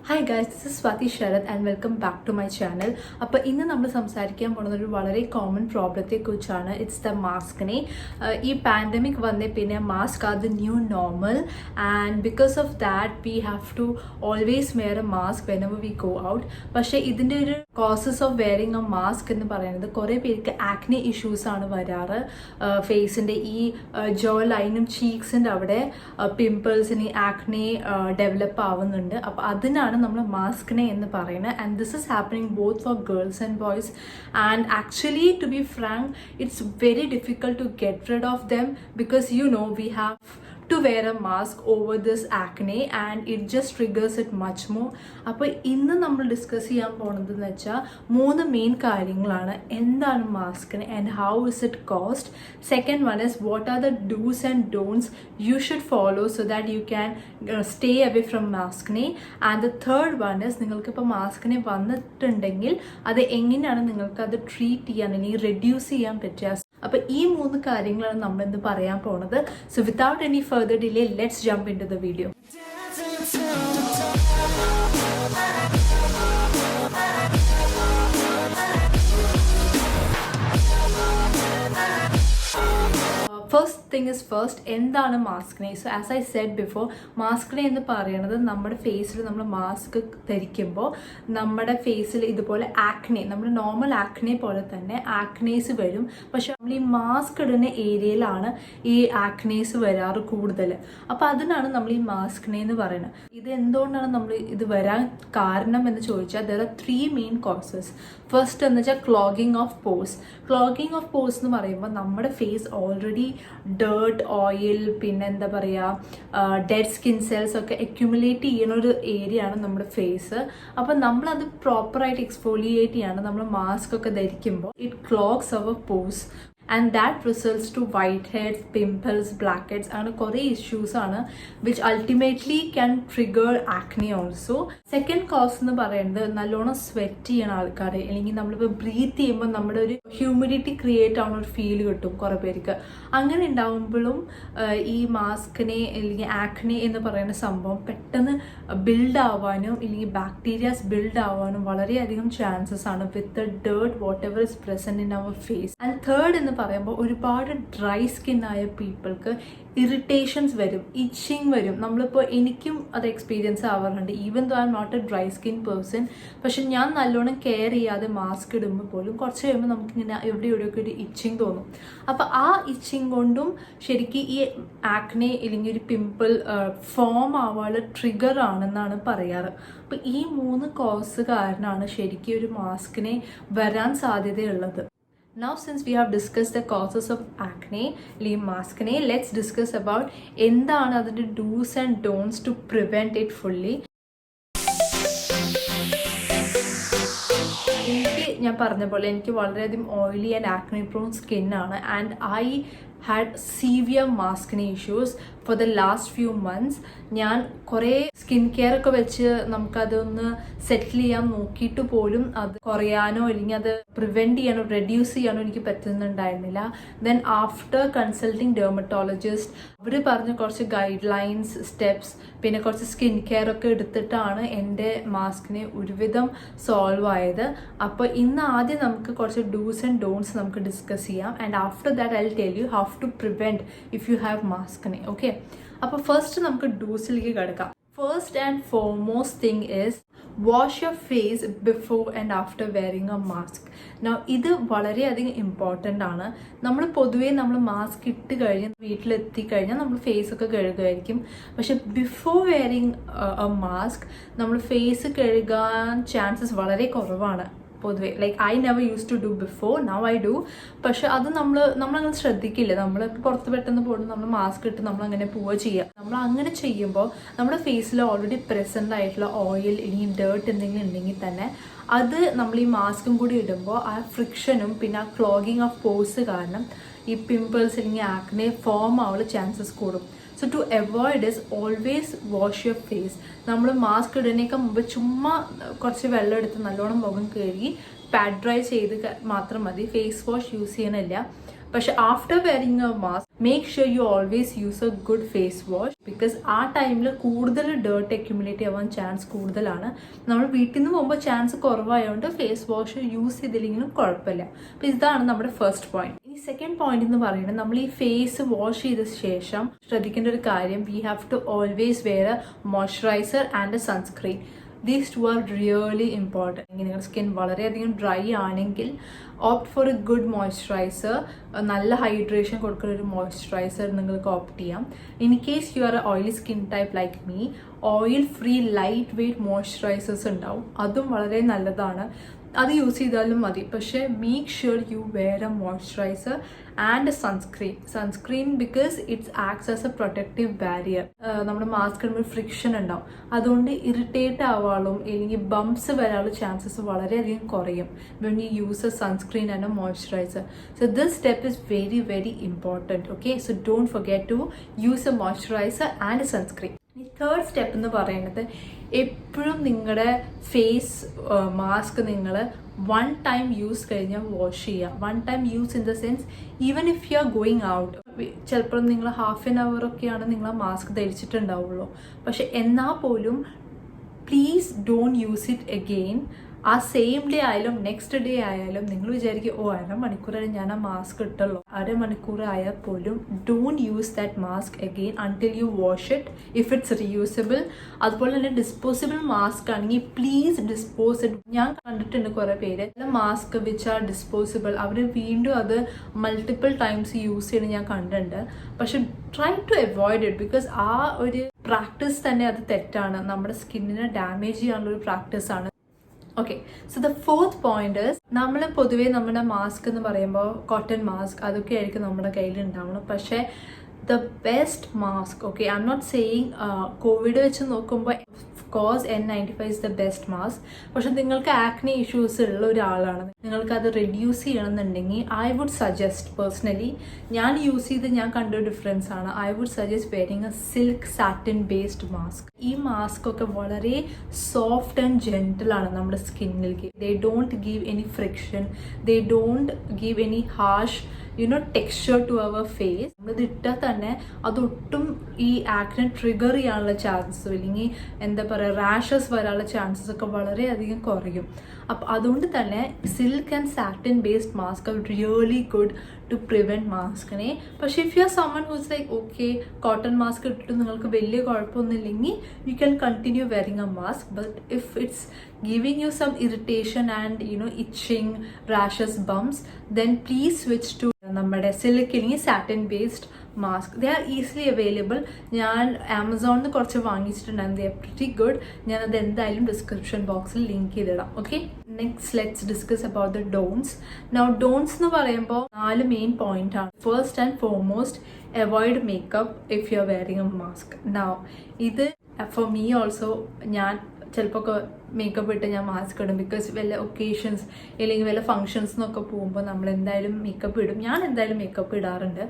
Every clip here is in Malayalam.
Hi guys, this is Swati Sharath and welcome back to my channel. അപ്പോൾ ഇന്ന് നമ്മൾ സംസാരിക്കാൻ പോകുന്നത് ഒരു വളരെ കോമൺ പ്രോബ്ലത്തെ കുറിച്ചാണ്. It's the maskne. ഈ പാൻഡമിക് വന്നേ പിന്നെ mask are the new normal and because of that we have to always wear a mask whenever we go out. പക്ഷേ ഇതിൻ്റെ ഒരു causes of wearing a mask എന്ന് പറയുന്നത് കുറേ പേർക്ക് ആക്നെ ഇഷ്യൂസ് ആണ് വരാറ്. ഫേസിൻ്റെ ഈ ജോ ലൈനും ചീക്സിൻ്റെ അവിടെ പിമ്പിൾസിന് ആക്നെ ഡെവലപ്പ് ആവുന്നുണ്ട്. അപ്പോൾ അതിനാണ് നമ്മൾ മാസ്കിനെ എന്ന് പറയുന്നത്. And this is happening both for girls and boys. And actually to be frank it's very difficult to get rid of them because we have to wear a mask over this acne and it just triggers it much more. അപ്പോൾ ഇന്ന് നമ്മൾ ഡിസ്കസ് ചെയ്യാൻ പോകുന്നതെന്ന് വെച്ചാൽ 3 മെയിൻ കാര്യങ്ങളാണ്. എന്താണ് maskne and how is it caused. Second one is what are the dos and don'ts you should follow so that you can stay away from maskne. And the third one is നിങ്ങൾക്കിപ്പോൾ മാസ്കിനെ വന്നിട്ടുണ്ടെങ്കിൽ അത് എങ്ങനെയാണ് നിങ്ങൾക്ക് അത് ട്രീറ്റ് ചെയ്യാൻ അല്ലെങ്കിൽ റെഡ്യൂസ് ചെയ്യാൻ പറ്റുക. അപ്പോൾ ഈ 3 കാര്യങ്ങളാണ് നമ്മൾ ഇന്ന് പറയാൻ പോണത്. So without any further delay let's jump in to the video. First thing is first, എന്താണ് maskne? So as I said before, maskne എന്ന് പറയുന്നത് നമ്മുടെ ഫേസിൽ നമ്മൾ മാസ്ക് ധരിക്കുമ്പോൾ നമ്മുടെ ഫേസിൽ ഇതുപോലെ ആക്നെ, നമ്മുടെ നോർമൽ ആക്നെ പോലെ തന്നെ ആക്നേസ് വരും. പക്ഷെ നമ്മൾ ഈ മാസ്ക് ഇടുന്ന ഏരിയയിലാണ് ഈ ആക്നേസ് വരാറ് കൂടുതൽ. അപ്പോൾ അതിനാണ് നമ്മൾ ഈ മാസ്കിനെ എന്ന് പറയുന്നത്. ഇത് എന്തുകൊണ്ടാണ് നമ്മൾ ഇത് വരാൻ കാരണം എന്ന് ചോദിച്ചാൽ there are 3 main causes. First എന്ന് വെച്ചാൽ clogging of pores. Clogging of pores എന്ന് പറയുമ്പോൾ നമ്മുടെ ഫേസ് ഓൾറെഡി ഡേർട്ട്, ഓയിൽ, പിന്നെ എന്താ പറയുക ഡെഡ് സ്കിൻ സെൽസ് ഒക്കെ അക്യുമുലേറ്റ് ചെയ്യുന്ന ഒരു ഏരിയ ആണ് നമ്മുടെ ഫേസ്. അപ്പം നമ്മളത് പ്രോപ്പറായിട്ട് എക്സ്ഫോളിയേറ്റ് ചെയ്യാണ് നമ്മൾ മാസ്ക് ഒക്കെ ധരിക്കുമ്പോൾ. It clogs our pores and that results to whiteheads, pimples, blackheads and കുറേ ഇഷ്യൂസ് ആണ് which ultimately can trigger acne also. Second cause എന്ന് പറയുന്നത് നല്ലോണം സ്വെറ്റ് ചെയ്യണ ആൾക്കാർ, അല്ലെങ്കിൽ നമ്മളിപ്പോൾ ബ്രീത്ത് ചെയ്യുമ്പോൾ നമ്മുടെ ഒരു ഹ്യൂമിഡിറ്റി ക്രിയേറ്റ് ആവുന്ന ഒരു ഫീൽ കിട്ടും കുറേ പേർക്ക്. അങ്ങനെ ഉണ്ടാകുമ്പോഴും ഈ മാസ്കിനെ അല്ലെങ്കിൽ ആക്നെ എന്ന് പറയുന്ന സംഭവം പെട്ടെന്ന് ബിൽഡ് ആവാനും അല്ലെങ്കിൽ ബാക്ടീരിയാസ് ബിൽഡ് ആവാനും വളരെയധികം ചാൻസസ് ആണ് with the dirt whatever is present in our face. And third എന്ന് പറയുമ്പോൾ ഒരുപാട് ഡ്രൈ സ്കിൻ ആയ പീപ്പിൾക്ക് ഇറിറ്റേഷൻസ് വരും, ഇച്ചിങ് വരും. നമ്മളിപ്പോൾ എനിക്കും അത് എക്സ്പീരിയൻസ് ആവാറുണ്ട്. Even though I am not a dry skin person, പക്ഷെ ഞാൻ നല്ലോണം കെയർ ചെയ്യാതെ മാസ്ക് ഇടുമ്പോൾ പോലും കുറച്ച് കഴിയുമ്പോൾ നമുക്കിങ്ങനെ എവിടെയൊക്കെ ഒരു ഇച്ചിങ് തോന്നും. അപ്പോൾ ആ ഇച്ചിങ് കൊണ്ടും ശരിക്കും ഈ ആക്നെ അല്ലെങ്കിൽ ഒരു പിമ്പിൾ ഫോം ആവാനുള്ള ട്രിഗർ ആണെന്നാണ് പറയാറ്. അപ്പോൾ ഈ 3 കോസ് കാരണമാണ് ശരിക്കും ഒരു മാസ്കിനെ വരാൻ സാധ്യതയുള്ളത്. Now since we have discussed the causes of acne, maskne, let's discuss about എന്താണ് അതിൻ്റെ do's and don'ts to prevent it fully. ഞാൻ പറഞ്ഞ പോലെ എനിക്ക് വളരെയധികം ഓയിലി ആൻഡ് ആക്നെ പ്രോൺ സ്കിന്നാണ്. And I had severe maskne issues for the last few months. ഞാൻ കുറേ സ്കിൻ കെയർ ഒക്കെ വെച്ച് നമുക്കതൊന്ന് സെറ്റിൽ ചെയ്യാൻ നോക്കിയിട്ട് പോലും അത് കുറയാനോ അല്ലെങ്കിൽ അത് പ്രിവെൻറ്റ് ചെയ്യാനോ റെഡ്യൂസ് ചെയ്യാനോ എനിക്ക് പറ്റുന്നുണ്ടായിരുന്നില്ല. ദെൻ ആഫ്റ്റർ കൺസൾട്ടിങ് ഡെർമറ്റോളജിസ്റ്റ്, അവർ പറഞ്ഞ കുറച്ച് ഗൈഡ് ലൈൻസ്, സ്റ്റെപ്സ്, പിന്നെ കുറച്ച് സ്കിൻ കെയർ ഒക്കെ എടുത്തിട്ടാണ് എൻ്റെ മാസ്കിനെ ഒരുവിധം സോൾവ് ആയത്. അപ്പോൾ ഇന്ന് ആദ്യം നമുക്ക് കുറച്ച് ഡൂസ് ആൻഡ് ഡോൺട്സ് നമുക്ക് ഡിസ്കസ് ചെയ്യാം. And after that I will tell you how to prevent if you have maskne. Okay, അപ്പോൾ ഫസ്റ്റ് നമുക്ക് ഡൂസിലേക്ക് കിടക്കാം. First and foremost thing is wash your face before and after wearing a mask. ഇത് വളരെയധികം ഇമ്പോർട്ടൻ്റ് ആണ്. നമ്മൾ പൊതുവേ നമ്മൾ മാസ്ക് ഇട്ട് കഴിഞ്ഞ് വീട്ടിലെത്തി കഴിഞ്ഞാൽ നമ്മൾ ഫേസ് ഒക്കെ കഴുകുമായിരിക്കും. പക്ഷെ ബിഫോർ വെയറിങ് എ മാസ്ക് നമ്മൾ ഫേസ് കഴുകാൻ ചാൻസസ് വളരെ കുറവാണ് പൊതുവേ. Like I never use to do before, now I do. പക്ഷെ അത് നമ്മളങ്ങനെ ശ്രദ്ധിക്കില്ല. നമ്മൾ പുറത്ത് പെട്ടെന്ന് പോകുമ്പോൾ നമ്മൾ മാസ്ക് ഇട്ട് നമ്മളങ്ങനെ പോവുക ചെയ്യുക. നമ്മൾ അങ്ങനെ ചെയ്യുമ്പോൾ നമ്മുടെ ഫേസിൽ ഓൾറെഡി പ്രസൻ്റ് ആയിട്ടുള്ള ഓയിൽ അല്ലെങ്കിൽ ഡേർട്ട് എന്തെങ്കിലും ഉണ്ടെങ്കിൽ തന്നെ അത് നമ്മൾ ഈ മാസ്കും കൂടി ഇടുമ്പോൾ ആ ഫ്രിക്ഷനും പിന്നെ ആ ക്ലോഗിങ് ഓഫ് പോഴ്സ് കാരണം ഈ പിമ്പിൾസ് അല്ലെങ്കിൽ ആക്നെ ഫോം ആവുള്ള ചാൻസസ് കൂടും. So to avoid is always wash your face. നമ്മൾ മാസ്ക് ഇടുന്നതിനേക്കാൾ മുമ്പ് ചുമ്മാ കുറച്ച് വെള്ളം എടുത്ത് നല്ലോണം മുഖം കഴുകി പാഡ് ഡ്രൈ ചെയ്ത് മാത്രം മതി. ഫേസ് വാഷ് യൂസ് ചെയ്യണില്ല. പക്ഷെ after wearing a mask make sure you always use a good face wash, because ആ ടൈമിൽ കൂടുതൽ ഡേർട്ട് അക്യുമുലേറ്റ് ആവാൻ ചാൻസ് കൂടുതലാണ്. നമ്മൾ വീട്ടിൽ നിന്ന് പോകുമ്പോൾ ചാൻസ് കുറവായതുകൊണ്ട് ഫേസ് വാഷ് യൂസ് ചെയ്തില്ലെങ്കിലും കുഴപ്പമില്ല. അപ്പോൾ ഇതാണ് നമ്മുടെ ഫസ്റ്റ് പോയിന്റ്. ഈ സെക്കൻഡ് പോയിന്റ് എന്ന് പറയുന്നത് നമ്മൾ ഈ ഫേസ് വാഷ് ചെയ്ത ശേഷം ശ്രദ്ധിക്കേണ്ട ഒരു കാര്യം, we have to always wear a moisturiser and a sunscreen. These two are really important. നിങ്ങളുടെ സ്കിൻ വളരെയധികം ഡ്രൈ ആണെങ്കിൽ opt for a good moisturiser, നല്ല ഹൈഡ്രേഷൻ കൊടുക്കുന്ന ഒരു മോയ്സ്ചറൈസർ നിങ്ങൾക്ക് ഓപ്റ്റ് ചെയ്യാം. In case you are a oily skin type like me, oil free light weight moisturisers ഉണ്ടാവും, അതും വളരെ നല്ലതാണ്, അത് യൂസ് ചെയ്താലും മതി. പക്ഷേ make sure you wear a moisturiser and sunscreen because it's acts as A protective barrier. നമ്മുടെ മാസ്ക് ഇടുമ്പോൾ ഫ്രിക്ഷൻ ഉണ്ടാവും, അതുകൊണ്ട് ഇറിറ്റേറ്റ് ആവാളും അല്ലെങ്കിൽ ബംപ്സ് വരാനുള്ള ചാൻസസ് വളരെയധികം കുറയും when you use a sunscreen and a moisturiser. So this step is very very important. Okay, so don't forget to use a moisturiser and sunscreen. ഈ തേർഡ് സ്റ്റെപ്പ് എന്ന് പറയുന്നത്, എപ്പോഴും നിങ്ങളുടെ ഫേസ് മാസ്ക് നിങ്ങൾ വൺ ടൈം യൂസ് കഴിഞ്ഞാൽ വാഷ് ചെയ്യുക. One time use in the sense, even if you are going out, ചിലപ്പോൾ നിങ്ങൾ ഹാഫ് ആൻ അവർ ഒക്കെയാണ് നിങ്ങൾ ആ മാസ്ക് ധരിച്ചിട്ടുണ്ടാവുള്ളൂ. പക്ഷെ എന്നാൽ പോലും please don't use it again. ആ സെയിം ഡേ ആയാലും നെക്സ്റ്റ് ഡേ ആയാലും നിങ്ങൾ വിചാരിക്കും, ഓ അരമണിക്കൂറായി ഞാൻ ആ മാസ്ക് ഇട്ടുള്ളൂ. അരമണിക്കൂർ ആയാൽ പോലും don't use that mask again until you wash it if it's reusable. അതുപോലെ തന്നെ ഡിസ്പോസിബിൾ മാസ്ക് ആണെങ്കിൽ പ്ലീസ് ഡിസ്പോസ് ഇറ്റ്. ഞാൻ കണ്ടിട്ടുണ്ട് കുറേ പേര് മാസ്ക് വിച്ച് ആർ ഡിസ്പോസിബിൾ, അവർ വീണ്ടും അത് മൾട്ടിപ്പിൾ ടൈംസ് യൂസ് ചെയ്യുന്നത് ഞാൻ കണ്ടിട്ടുണ്ട്. പക്ഷെ try to avoid it, because ആ ഒരു പ്രാക്ടീസ് തന്നെ അത് തെറ്റാണ്, നമ്മുടെ സ്കിന്നിനെ ഡാമേജ് ചെയ്യാനുള്ള ഒരു പ്രാക്ടീസാണ്. Okay, so the fourth point is, നമ്മൾ പൊതുവേ നമ്മുടെ മാസ്ക് എന്ന് പറയുമ്പോൾ കോട്ടൺ മാസ്ക് അതൊക്കെ ആയിരിക്കും നമ്മുടെ കയ്യിൽ ഉണ്ടാവണം. പക്ഷേ the best mask, okay, I am not saying COVID വെച്ച് നോക്കുമ്പോൾ cause N95 is the best mask. പക്ഷെ നിങ്ങൾക്ക് ആക്നെ ഇഷ്യൂസ് ഉള്ള ഒരാളാണ്, നിങ്ങൾക്ക് അത് റെഡ്യൂസ് ചെയ്യണമെന്നുണ്ടെങ്കിൽ ഐ വുഡ് സജസ്റ്റ്, പേഴ്സണലി ഞാൻ യൂസ് ചെയ്ത് ഞാൻ കണ്ട ഡിഫറൻസ് ആണ്, I would suggest wearing a silk satin based mask. ഈ മാസ്ക് ഒക്കെ വളരെ സോഫ്റ്റ് ആൻഡ് ജെന്റിൽ ആണ് നമ്മുടെ സ്കിന്നിലേക്ക്. They don't give any friction, they don't give any harsh texture to our face. നമ്മളിത് ഇട്ടാൽ തന്നെ അതൊട്ടും ഈ ആക്നെ ട്രിഗർ ചെയ്യാനുള്ള ചാൻസസ്, അല്ലെങ്കിൽ എന്താ പറയുക, റാഷസ് വരാനുള്ള ചാൻസസ് ഒക്കെ വളരെയധികം കുറയും. അപ്പം അതുകൊണ്ട് തന്നെ silk and satin based mask are really good to prevent maskne. പക്ഷേ if you are someone who's like okay cotton mask ഇട്ടിട്ട് നിങ്ങൾക്ക് വലിയ കുഴപ്പമൊന്നുമില്ലെങ്കിൽ you can continue wearing a mask. But if it's giving you some irritation and itching, rashes, bumps, then please switch to നമ്മുടെ സിൽക്ക് അല്ലെങ്കിൽ satin based mask. They are easily available. ഞാൻ ആമസോണിൽ നിന്ന് കുറച്ച് വാങ്ങിച്ചിട്ടുണ്ടായിരുന്നു. They are pretty good. ഞാനത് എന്തായാലും ഡിസ്ക്രിപ്ഷൻ ബോക്സിൽ ലിങ്ക് ചെയ്തിടാം. Okay, next let's discuss about the don'ts. Now don'ts എന്ന് പറയുമ്പോൾ 4 മെയിൻ പോയിന്റ് ആണ്. First and foremost, avoid makeup if you are wearing a mask. Now ഇത് ഫോർ മീ ഓൾസോ, ഞാൻ ചിലപ്പോൾ മേക്കപ്പ് ഇട്ട് ഞാൻ മാസ്ക് ഇടും, ബിക്കോസ് വല്ല ഒക്കേഷൻസ് അല്ലെങ്കിൽ വല്ല ഫങ്ഷൻസിനൊക്കെ പോകുമ്പോൾ നമ്മൾ എന്തായാലും മേക്കപ്പ് ഇടും. ഞാൻ എന്തായാലും മേക്കപ്പ് ഇടാറുണ്ട്.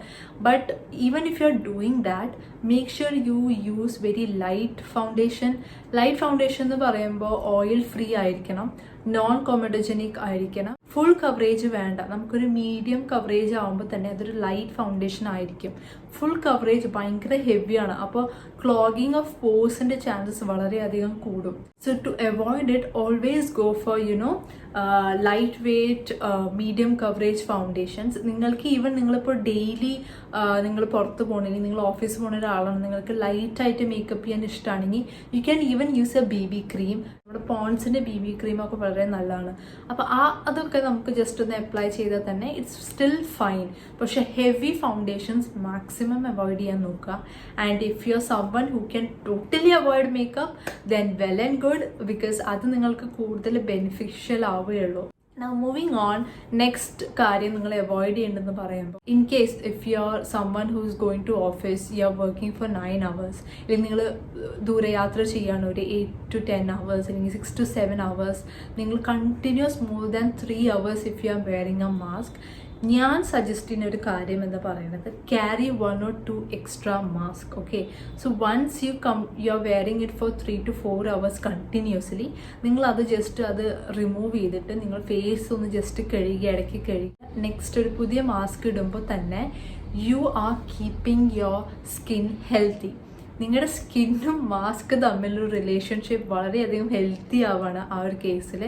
But even if you are doing that, make sure you use very light foundation. Light foundation എന്ന് പറയുമ്പോൾ ഓയിൽ ഫ്രീ ആയിരിക്കണം, നോൺ കോമഡോജനിക് ആയിരിക്കണം, ഫുൾ കവറേജ് വേണ്ട. നമുക്കൊരു മീഡിയം കവറേജ് ആകുമ്പോൾ തന്നെ അതൊരു ലൈറ്റ് ഫൗണ്ടേഷൻ ആയിരിക്കും. ഫുൾ കവറേജ് ഭയങ്കര ഹെവിയാണ്, അപ്പോൾ ക്ലോഗിങ് ഓഫ് പോഴ്സിൻ്റെ ചാൻസസ് വളരെയധികം കൂടും. So to avoid it, always go for light weight medium coverage foundations. നിങ്ങൾക്ക് ഈവൻ നിങ്ങളിപ്പോൾ ഡെയിലി നിങ്ങൾ പുറത്ത് പോകണമെങ്കിൽ, നിങ്ങൾ ഓഫീസിൽ പോകുന്ന ഒരാളാണ്, നിങ്ങൾക്ക് ലൈറ്റായിട്ട് മേക്കപ്പ് ചെയ്യാൻ ഇഷ്ടമാണെങ്കിൽ you can even use A BB cream. നമ്മുടെ പോൺസിൻ്റെ BB ക്രീമൊക്കെ വളരെ നല്ലതാണ്. അപ്പോൾ അതൊക്കെ നമുക്ക് ജസ്റ്റ് ഒന്ന് അപ്ലൈ ചെയ്താൽ തന്നെ ഇറ്റ്സ് സ്റ്റിൽ ഫൈൻ. പക്ഷെ ഹെവി ഫൗണ്ടേഷൻസ് മാക്സിമം അവോയ്ഡ് ചെയ്യാൻ നോക്കുക. And if you R someone who can totally avoid makeup, then well and good, because അത് നിങ്ങൾക്ക് കൂടുതൽ ബെനിഫിഷ്യൽ ആവുകയുള്ളൂ. Now moving on, next കാര്യം നിങ്ങൾ അവോയ്ഡ് ചെയ്യേണ്ടതെന്ന് പറയുമ്പോൾ, in case if you R someone who is going to office, you are working for 9 hours, അല്ലെങ്കിൽ നിങ്ങൾ ദൂരയാത്ര ചെയ്യാണ് ഒരു 8 to 10 hours അല്ലെങ്കിൽ 6 to 7 hours, നിങ്ങൾ continuous more than 3 hours if you are wearing a mask, ഞാൻ സജസ്റ്റ് ചെയ്യുന്ന ഒരു കാര്യം എന്ന് പറയുന്നത് carry 1 or 2 extra mask. Okay, so once you are wearing it for 3 to 4 hours continuously, നിങ്ങൾ അത് ജസ്റ്റ് അത് റിമൂവ് ചെയ്തിട്ട് നിങ്ങൾ ഫേസ് ഒന്ന് ജസ്റ്റ് കഴുകി ഇടയ്ക്ക് കഴുകി നെക്സ്റ്റ് ഒരു പുതിയ മാസ്ക് ഇടുമ്പോൾ തന്നെ you are keeping your skin healthy. നിങ്ങളുടെ സ്കിന്നും മാസ്ക് തമ്മിലൊരു റിലേഷൻഷിപ്പ് വളരെയധികം ഹെൽത്തി ആവാണ് ആ ഒരു കേസിൽ.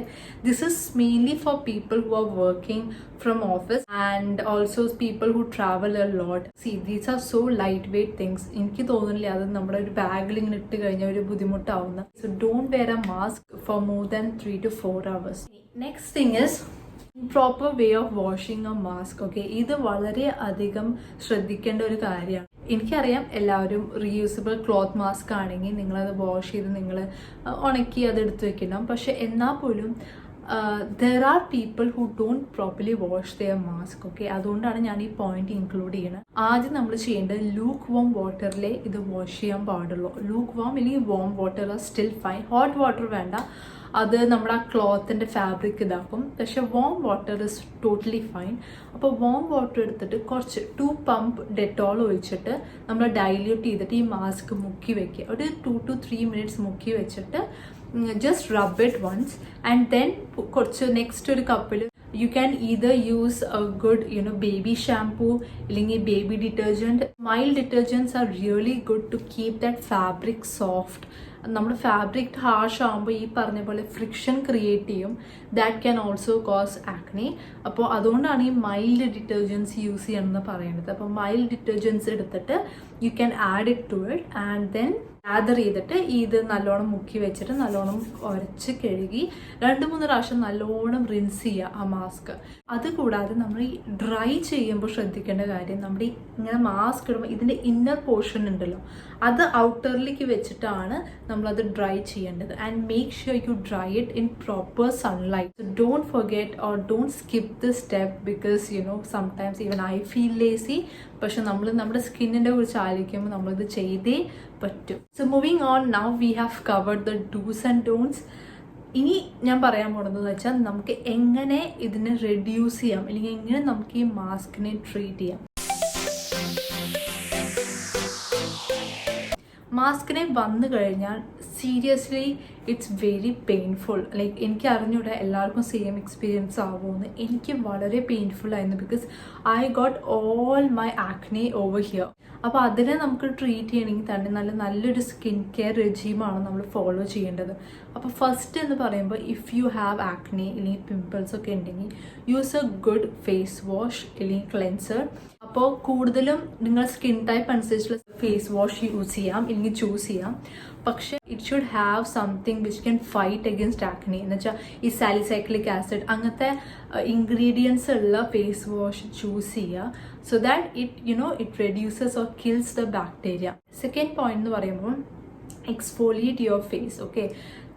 This is mainly for people who are working from office and also people who travel a lot. See these are so light weight things. എനിക്ക് തോന്നുന്നില്ല അത് നമ്മുടെ ഒരു ബാഗിൽ ഇങ്ങനെ ഇട്ട് കഴിഞ്ഞാൽ ഒരു ബുദ്ധിമുട്ടാവുന്ന. So don't wear a mask for more than 3 to 4 hours. Next thing is proper way of washing a mask. Okay, ഇത് വളരെ അധികം ശ്രദ്ധിക്കേണ്ട ഒരു കാര്യമാണ്. എനിക്കറിയാം എല്ലാവരും റീയൂസബിൾ ക്ലോത്ത് മാസ്ക് ആണെങ്കിൽ നിങ്ങളത് വാഷ് ചെയ്ത് നിങ്ങൾ ഉണക്കി അത് എടുത്ത് വെക്കണം. പക്ഷെ എന്നാൽ പോലും there are people who don't properly wash their mask. Okay, അതുകൊണ്ടാണ് ഞാൻ ഈ പോയിന്റ് ഇൻക്ലൂഡ് ചെയ്യണത്. ആദ്യം നമ്മൾ ചെയ്യേണ്ടത് ലൂക്ക് വാം വാട്ടറിലേ ഇത് വാഷ് ചെയ്യാൻ പാടുള്ളൂ. ലൂക്ക് വാം അല്ലെങ്കിൽ warm water are still fine. Hot water വേണ്ട, അത് നമ്മുടെ ആ ക്ലോത്തിൻ്റെ ഫാബ്രിക് ഇതാക്കും. പക്ഷെ warm water is totally fine. അപ്പോൾ വാം വാട്ടർ എടുത്തിട്ട് കുറച്ച് 2 pump ഡെറ്റോൾ ഒഴിച്ചിട്ട് നമ്മൾ ഡൈല്യൂട്ട് ചെയ്തിട്ട് ഈ മാസ്ക് മുക്കി വെക്കുക. ഒരു 2 to 3 minutes മുക്കി വെച്ചിട്ട് just rub it once and then കുറച്ച് നെക്സ്റ്റ് ഒരു കപ്പിൽ you can either use a good baby shampoo അല്ലെങ്കിൽ baby detergent. Mild detergents are really good to keep that fabric soft. നമ്മുടെ ഫാബ്രിക് ഹാർഷ് ആകുമ്പോൾ ഈ പറഞ്ഞ പോലെ ഫ്രിക്ഷൻ ക്രിയേറ്റ് ചെയ്യും. That can also cause acne. അപ്പോൾ അതുകൊണ്ടാണ് ഈ മൈൽഡ് ഡിറ്റർജൻസ് യൂസ് ചെയ്യണമെന്ന് പറയുന്നത്. അപ്പോൾ മൈൽഡ് ഡിറ്റർജൻസ് എടുത്തിട്ട് you can add it to it and then gather ചെയ്തിട്ട് ഇത് നല്ലോണം മുക്കി വെച്ചിട്ട് നല്ലോണം ഉരച്ച് കഴുകി 2-3 പ്രാവശ്യം നല്ലോണം റിൻസ് ചെയ്യുക ആ മാസ്ക്. അതുകൂടാതെ നമ്മൾ ഈ ഡ്രൈ ചെയ്യുമ്പോൾ ശ്രദ്ധിക്കേണ്ട കാര്യം, നമ്മുടെ ഇങ്ങനെ മാസ്ക് ഇടുമ്പോൾ ഇതിൻ്റെ ഇന്നർ പോർഷൻ ഉണ്ടല്ലോ, അത് ഔട്ടറിലേക്ക് വെച്ചിട്ടാണ് നമ്മളത് ഡ്രൈ ചെയ്യേണ്ടത്. And make sure you dry it in proper sunlight. Don't forget or don't skip this step because sometimes even I feel lazy. പക്ഷെ നമ്മൾ നമ്മുടെ സ്കിന്നിനെ കുറിച്ച് ആലോചിക്കുമ്പോൾ നമ്മളിത് ചെയ്തേ പറ്റും. So moving on, now we have covered the dos and don'ts. ഇനി ഞാൻ പറയാൻ പോകുന്നതെന്ന് വെച്ചാൽ നമുക്ക് എങ്ങനെ ഇതിനെ റെഡ്യൂസ് ചെയ്യാം, അല്ലെങ്കിൽ എങ്ങനെ നമുക്ക് ഈ മാസ്കിനെ ട്രീറ്റ് ചെയ്യാം. മാസ്കിനെ വന്നു കഴിഞ്ഞാൽ seriously it's very painful. Like എനിക്ക് അറിഞ്ഞൂടെ എല്ലാവർക്കും സെയിം എക്സ്പീരിയൻസ് ആവുമെന്ന്. എനിക്ക് വളരെ പെയിൻഫുൾ ആയിരുന്നു because I got all my acne over here. അപ്പോൾ അതിനെ നമുക്ക് ട്രീറ്റ് ചെയ്യണമെങ്കിൽ തന്നെ നല്ലൊരു സ്കിൻ കെയർ റെജീമാണ് നമ്മൾ ഫോളോ ചെയ്യേണ്ടത്. അപ്പോൾ ഫസ്റ്റ് എന്ന് പറയുമ്പോൾ ഇഫ് യു ഹാവ് ആക്നെ അല്ലെങ്കിൽ പിമ്പിൾസ് ഒക്കെ ഉണ്ടെങ്കിൽ use a good face wash അല്ലെങ്കിൽ ക്ലെൻസർ. അപ്പോൾ കൂടുതലും നിങ്ങൾ സ്കിൻ ടൈപ്പ് അനുസരിച്ചുള്ള ഫേസ് വാഷ് യൂസ് ചെയ്യാം അല്ലെങ്കിൽ ചൂസ് ചെയ്യാം. പക്ഷേ it should have something which can fight against acne. എന്ന് വെച്ചാൽ ഈ സാലിസൈക്ലിക് ആസിഡ് അങ്ങനത്തെ ഇൻഗ്രീഡിയൻസ് ഉള്ള ഫേസ് വാഷ് ചൂസ് ചെയ്യുക. So that it reduces or kills the bacteria. Second point എന്ന് പറയുമ്പോൾ exfoliate your face. Okay,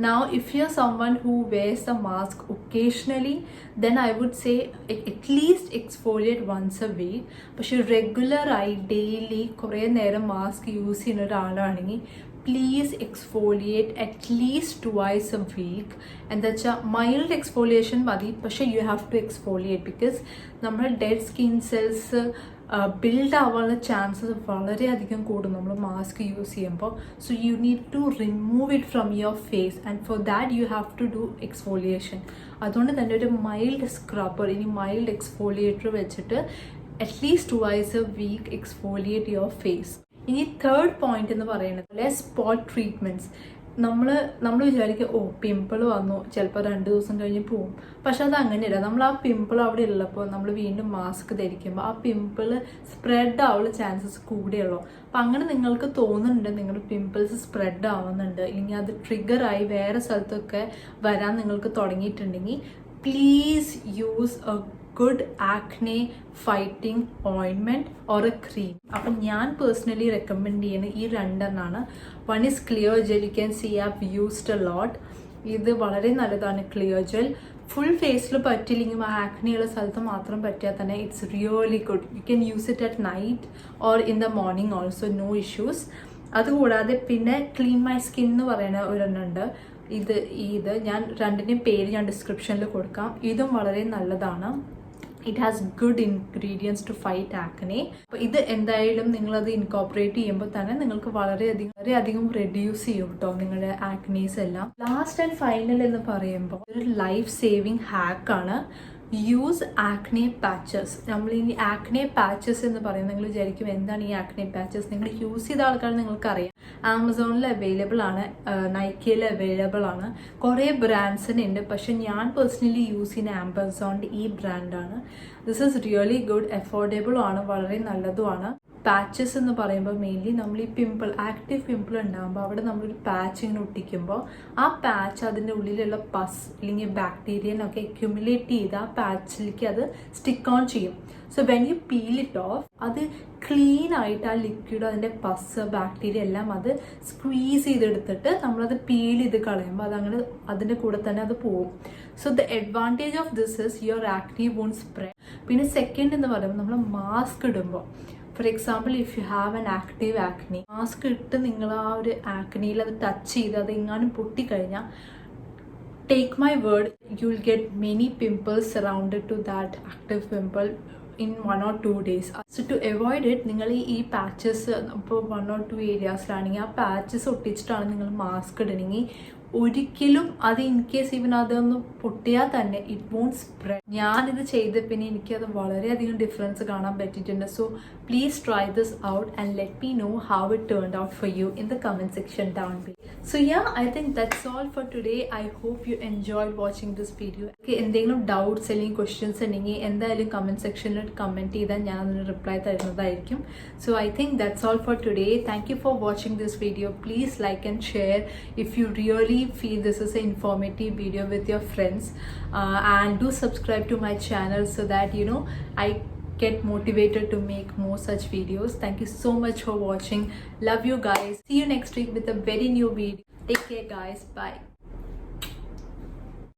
now if you're someone who wears a mask occasionally, then I would say at least exfoliate once a week. പക്ഷെ റെഗുലർ ആയി ഡെയിലി കുറേ നേരം മാസ്ക് യൂസ് ചെയ്യുന്ന ഒരാളാണെങ്കിൽ please exfoliate at least 2 a week. എന്താ വെച്ചാൽ മൈൽഡ് എക്സ്ഫോലിയേഷൻ മതി, പക്ഷേ you have to exfoliate because നമ്മുടെ ഡെഡ് സ്കിൻ സെൽസ് ബിൽഡ് ആവാനുള്ള ചാൻസസ് വളരെയധികം കൂടും നമ്മൾ മാസ്ക് യൂസ് ചെയ്യുമ്പോൾ. So you need to remove it from your face and for that you have to do exfoliation. അതുകൊണ്ട് തന്നെ ഒരു മൈൽഡ് സ്ക്രബ്ബർ ഇനി മൈൽഡ് എക്സ്ഫോലിയേറ്റർ വെച്ചിട്ട് at least 2 a week exfoliate your face. ഇനി തേർഡ് പോയിന്റ് എന്ന് പറയുന്നത് സ്പോട്ട് ട്രീറ്റ്മെൻറ്റ്സ്. നമ്മൾ വിചാരിക്കുക പിമ്പിൾ വന്നു ചിലപ്പോൾ 2 ദിവസം കഴിഞ്ഞ് പോവും. പക്ഷെ അത് അങ്ങനെയല്ല. നമ്മൾ ആ പിമ്പിൾ അവിടെ ഉള്ളപ്പോൾ നമ്മൾ വീണ്ടും മാസ്ക് ധരിക്കുമ്പോൾ ആ പിമ്പിൾ സ്പ്രെഡ് ആവുള്ള ചാൻസസ് കൂടെയുള്ളൂ. അപ്പം അങ്ങനെ നിങ്ങൾക്ക് തോന്നുന്നുണ്ട് നിങ്ങൾ പിമ്പിൾസ് സ്പ്രെഡ് ആവുന്നുണ്ട് അല്ലെങ്കിൽ അത് ട്രിഗറായി വേറെ സ്ഥലത്തൊക്കെ വരാൻ നിങ്ങൾക്ക് തുടങ്ങിയിട്ടുണ്ടെങ്കിൽ please use a good acne fighting ointment or a cream. അപ്പം ഞാൻ പേഴ്സണലി റെക്കമെൻഡ് ചെയ്യുന്നത് ഈ 2 one is clear gel. You can see have used a lot. ഇത് വളരെ നല്ലതാണ് ക്ലിയർ ജെൽ. ഫുൾ ഫേസിൽ പറ്റില്ലെങ്കിൽ ആ ആക്നെയുള്ള സ്ഥലത്ത് മാത്രം പറ്റിയാൽ തന്നെ it's really good. You can use it at night or in the morning also, no issues. അതുകൂടാതെ പിന്നെ ക്ലീൻ മൈ സ്കിൻ എന്ന് പറയുന്ന ഒരെണ്ണമുണ്ട്. ഇത് ഞാൻ 2ൻ്റെയും പേര് ഞാൻ ഡിസ്ക്രിപ്ഷനിൽ കൊടുക്കാം. ഇതും വളരെ നല്ലതാണ്. It has good ingredients to fight acne. അപ്പോൾ ഇത് എന്തായാലും നിങ്ങളത് ഇൻകോപ്പറേറ്റ് ചെയ്യുമ്പോൾ തന്നെ നിങ്ങൾക്ക് വളരെയധികം റെഡ്യൂസ് ചെയ്യും കേട്ടോ നിങ്ങളുടെ ആക്നീസ് എല്ലാം. ലാസ്റ്റ് ആൻഡ് ഫൈനൽ എന്ന് പറയുമ്പോൾ ഒരു ലൈഫ് സേവിങ് ഹാക്കാണ് യൂസ് ആക്നെ പാച്ചസ്. നമ്മൾ ഈ ആക്നെ പാച്ചസ് എന്ന് പറയുന്നത് നിങ്ങൾ വിചാരിക്കും എന്താണ് ഈ ആക്നെ പാച്ചസ്. നിങ്ങൾ യൂസ് ചെയ്ത ആൾക്കാർ നിങ്ങൾക്കറിയാം. ആമസോണിൽ അവൈലബിൾ ആണ്, നൈക്കയിൽ അവൈലബിൾ ആണ്, കുറേ ബ്രാൻഡ്സിനുണ്ട്. പക്ഷെ ഞാൻ പേഴ്സണലി യൂസ് ചെയ്യുന്ന ആമസോണിൻ്റെ ഈ ബ്രാൻഡാണ്. ദിസ് ഈസ് റിയലി ഗുഡ്, അഫോർഡബിളും ആണ്, വളരെ നല്ലതുമാണ്. പാച്ചസ് എന്ന് പറയുമ്പോൾ മെയിൻലി നമ്മൾ ഈ ആക്റ്റീവ് പിമ്പിൾ ഉണ്ടാകുമ്പോൾ അവിടെ നമ്മളൊരു പാച്ച് ഇങ്ങനെ ഒട്ടിക്കുമ്പോൾ ആ പാച്ച് അതിൻ്റെ ഉള്ളിലുള്ള പസ് അല്ലെങ്കിൽ ബാക്ടീരിയനൊക്കെ അക്യുമുലേറ്റ് ചെയ്ത് ആ പാച്ചിലേക്ക് അത് സ്റ്റിക്ക് ഓൺ ചെയ്യും. So when you peel it off അത് ക്ലീൻ ആയിട്ട് ആ ലിക്വിഡ് അതിൻ്റെ പസ് ബാക്ടീരിയ എല്ലാം അത് സ്ക്വീസ് ചെയ്തെടുത്തിട്ട് നമ്മളത് പീൽ ചെയ്ത് കളയുമ്പോൾ അതങ്ങനെ അതിൻ്റെ കൂടെ തന്നെ അത് പോകും. So the advantage of this is your acne won't spread. പിന്നെ സെക്കൻഡ് എന്ന് പറയുമ്പോൾ നമ്മൾ മാസ്ക് ഇടുമ്പോൾ, for example if you have an active acne, mask ഇട്ട് നിങ്ങൾ ആ ഒരു ആക്നിയിൽ അത് ടച്ച് ചെയ്ത് അത് എങ്ങാനും പൊട്ടിക്കഴിഞ്ഞാൽ take my word, you'll get many pimples surrounded to that active pimple in 1 or 2 days. So to avoid it, നിങ്ങൾ ഈ പാച്ചസ് ഇപ്പോൾ 1 or 2 ഏരിയാസിലാണെങ്കിൽ ആ പാച്ചസ് ഒട്ടിച്ചിട്ടാണ് നിങ്ങൾ മാസ്ക് ഇടണമെങ്കിൽ ഒരിക്കലും അത് ഇൻ കേസ് ഈവൻ അതൊന്ന് പൊട്ടിയാൽ തന്നെ ഇറ്റ് വോണ്ട് സ്പ്രെഡ്. ഞാനിത് ചെയ്ത പിന്നെ എനിക്കത് വളരെയധികം ഡിഫറൻസ് കാണാൻ പറ്റിയിട്ടുണ്ട്. So please try this out and let me know how it turned out for you in the comment section down below. So yeah, I think that's all for today. I hope you enjoyed watching this video. എന്തെങ്കിലും ഡൗട്ട്സ് അല്ലെങ്കിൽ ക്വസ്റ്റ്യൻസ് ഉണ്ടെങ്കിൽ എന്തായാലും കമൻറ്റ് സെക്ഷനിൽ കമൻറ്റ് ചെയ്താൽ ഞാൻ അതിന് റിപ്ലൈ തരുന്നതായിരിക്കും. So I think that's all for today. Thank you for watching this video. Please like and share if you really feel this is an informative video with your friends, and do subscribe to my channel so that I get motivated to make more such videos. Thank you so much for watching. Love you guys. See you next week with a very new video. Take care guys. Bye.